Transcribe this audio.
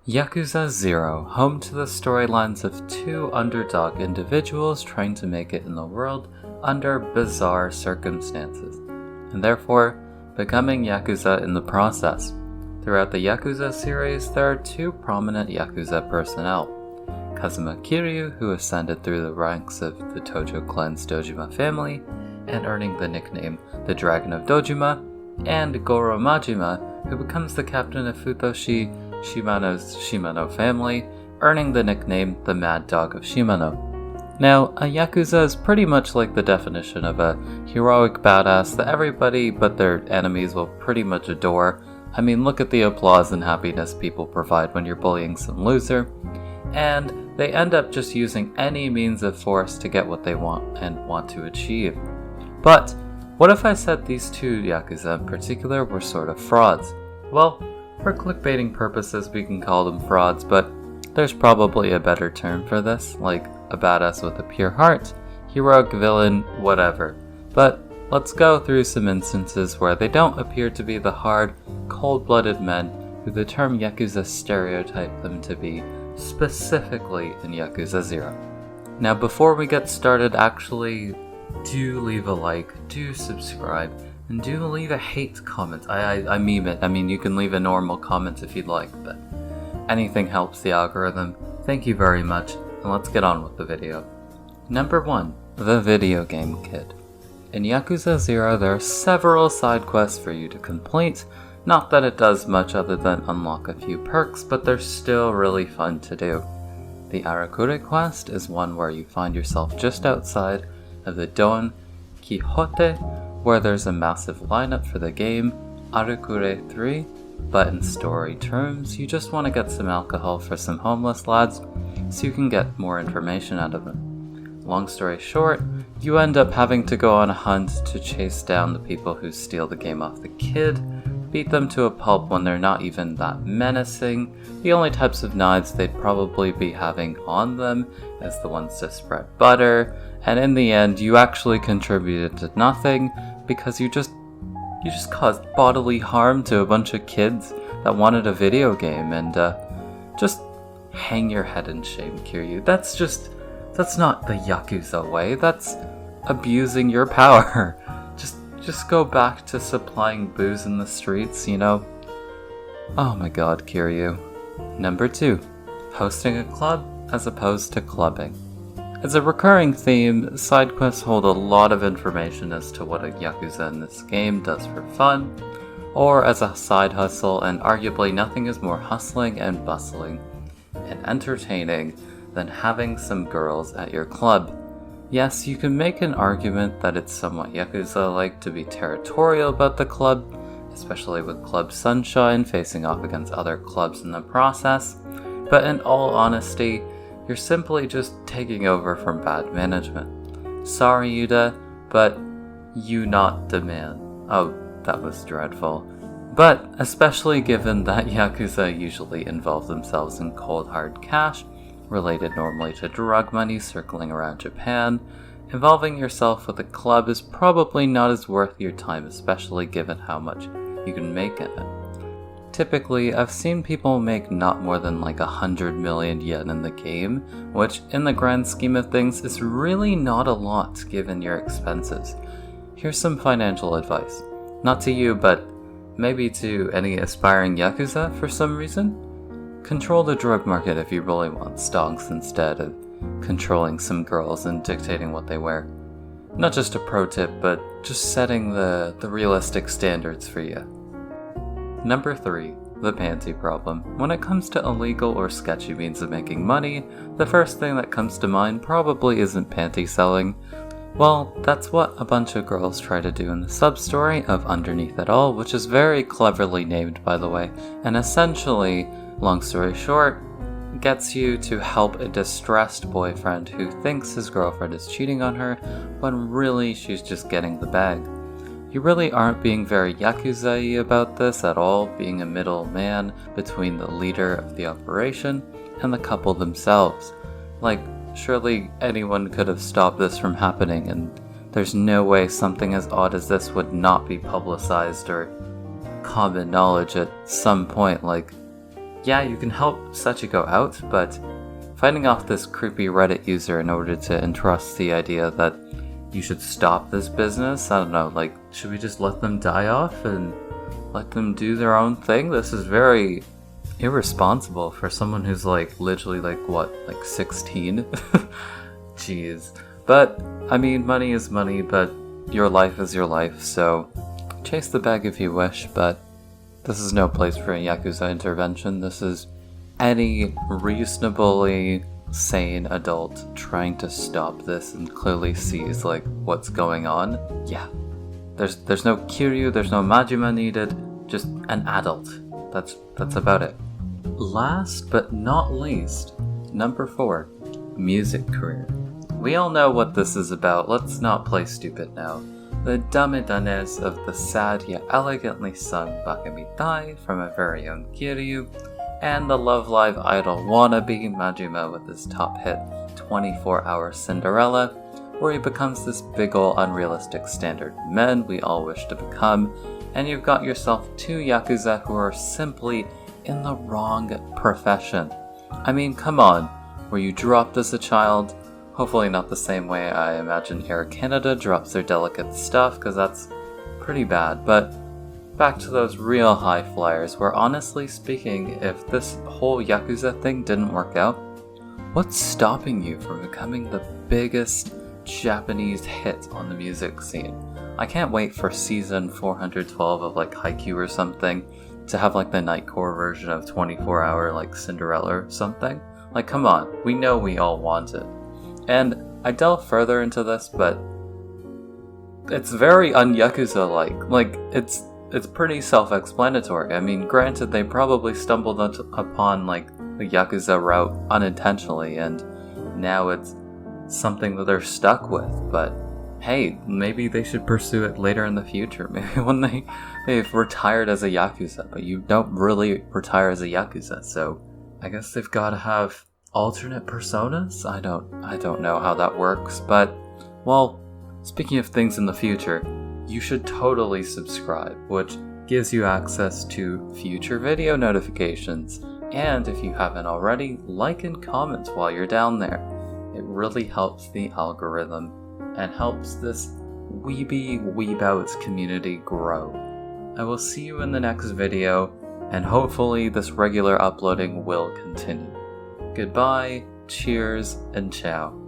Yakuza 0, home to the storylines of two underdog individuals trying to make it in the world under bizarre circumstances, and therefore becoming Yakuza in the process. Throughout the Yakuza series, there are two prominent Yakuza personnel: Kazuma Kiryu, who ascended through the ranks of the Tojo clan's Dojima family and earning the nickname the Dragon of Dojima, and Goro Majima, who becomes the captain of Futoshi Shimano's Shimano family, earning the nickname the Mad Dog of Shimano. Now, a Yakuza is pretty much like the definition of a heroic badass that everybody but their enemies will pretty much adore. I mean, look at the applause and happiness people provide when you're bullying some loser, and they end up just using any means of force to get what they want and want to achieve. But what if I said these two Yakuza in particular were sort of frauds? Well, for clickbaiting purposes we can call them frauds, but there's probably a better term for this, like a badass with a pure heart, heroic villain, whatever. But let's go through some instances where they don't appear to be the hard, cold-blooded men who the term Yakuza stereotype them to be, specifically in Yakuza 0. Now before we get started, actually, do leave a like, do subscribe, and do leave a hate comment. I meme it. I mean, you can leave a normal comment if you'd like, but anything helps the algorithm. Thank you very much, and let's get on with the video. Number 1. The Video Game Kid. In Yakuza 0, there are several side quests for you to complete. Not that it does much other than unlock a few perks, but they're still really fun to do. The Arakure quest is one where you find yourself just outside of the Don Quixote, where there's a massive lineup for the game, Arakure 3, but in story terms, you just want to get some alcohol for some homeless lads so you can get more information out of them. Long story short, you end up having to go on a hunt to chase down the people who steal the game off the kid, beat them to a pulp when they're not even that menacing. The only types of knives they'd probably be having on them is the ones to spread butter, and in the end you actually contributed to nothing because you just caused bodily harm to a bunch of kids that wanted a video game, and just hang your head in shame, Kiryu. That's not the Yakuza way, that's abusing your power. Just go back to supplying booze in the streets, you know? Oh my god, Kiryu. Number 2. Hosting a club as opposed to clubbing. As a recurring theme, side quests hold a lot of information as to what a Yakuza in this game does for fun, or as a side hustle, and arguably nothing is more hustling and bustling and entertaining than having some girls at your club. Yes, you can make an argument that it's somewhat Yakuza-like to be territorial about the club, especially with Club Sunshine facing off against other clubs in the process, but in all honesty, you're simply just taking over from bad management. Sorry, Yuda, but you not demand. Oh, that was dreadful. But especially given that Yakuza usually involve themselves in cold hard cash, related normally to drug money circling around Japan, involving yourself with a club is probably not as worth your time, especially given how much you can make in it. Typically, I've seen people make not more than like 100 million yen in the game, which in the grand scheme of things is really not a lot given your expenses. Here's some financial advice. Not to you, but maybe to any aspiring Yakuza for some reason. Control the drug market if you really want stonks instead of controlling some girls and dictating what they wear. Not just a pro tip, but just setting the realistic standards for you. Number 3. The Panty Problem. When it comes to illegal or sketchy means of making money, the first thing that comes to mind probably isn't panty selling. Well, that's what a bunch of girls try to do in the sub-story of Underneath It All, which is very cleverly named, by the way, and essentially, long story short, gets you to help a distressed boyfriend who thinks his girlfriend is cheating on her, when really she's just getting the bag. You really aren't being very Yakuza-y about this at all, being a middleman between the leader of the operation and the couple themselves. Like, surely anyone could have stopped this from happening, and there's no way something as odd as this would not be publicized or common knowledge at some point. Like, yeah, you can help Sachiko out, but fighting off this creepy Reddit user in order to entrust the idea that you should stop this business, I don't know, like, should we just let them die off and let them do their own thing? This is very irresponsible for someone who's like literally like what, like 16? Jeez. But I mean, money is money, but your life is your life, so chase the bag if you wish, but this is no place for a Yakuza intervention. This is any reasonably sane adult trying to stop this and clearly sees like what's going on. Yeah. There's no Kiryu, there's no Majima needed, just an adult. That's about it. Last but not least, number 4, music career. We all know what this is about, let's not play stupid now. The damedanes of the sad yet elegantly sung Baka Mitai from a very own Kiryu, and the Love Live idol wannabe Majima with his top hit 24-hour Cinderella, where he becomes this big ol' unrealistic standard men we all wish to become, and you've got yourself 2 Yakuza who are simply in the wrong profession. I mean, come on, were you dropped as a child? Hopefully not the same way I imagine Air Canada drops their delicate stuff, because that's pretty bad, but back to those real high flyers, where honestly speaking, if this whole Yakuza thing didn't work out, what's stopping you from becoming the biggest Japanese hit on the music scene? I can't wait for season 412 of like Haikyuu or something to have like the Nightcore version of 24-hour like Cinderella or something. Like, come on, we know we all want it. And I delve further into this, but it's very unYakuza-like. Like, it's pretty self-explanatory. I mean, granted, they probably stumbled upon like the Yakuza route unintentionally, and now it's something that they're stuck with, but hey, maybe they should pursue it later in the future. Maybe when they've retired as a Yakuza, but you don't really retire as a Yakuza, so I guess they've got to have alternate personas? I don't know how that works, but, well, speaking of things in the future, you should totally subscribe, which gives you access to future video notifications, and if you haven't already, like and comment while you're down there. It really helps the algorithm and helps this weebout community grow. I will see you in the next video, and hopefully this regular uploading will continue. Goodbye, cheers, and ciao.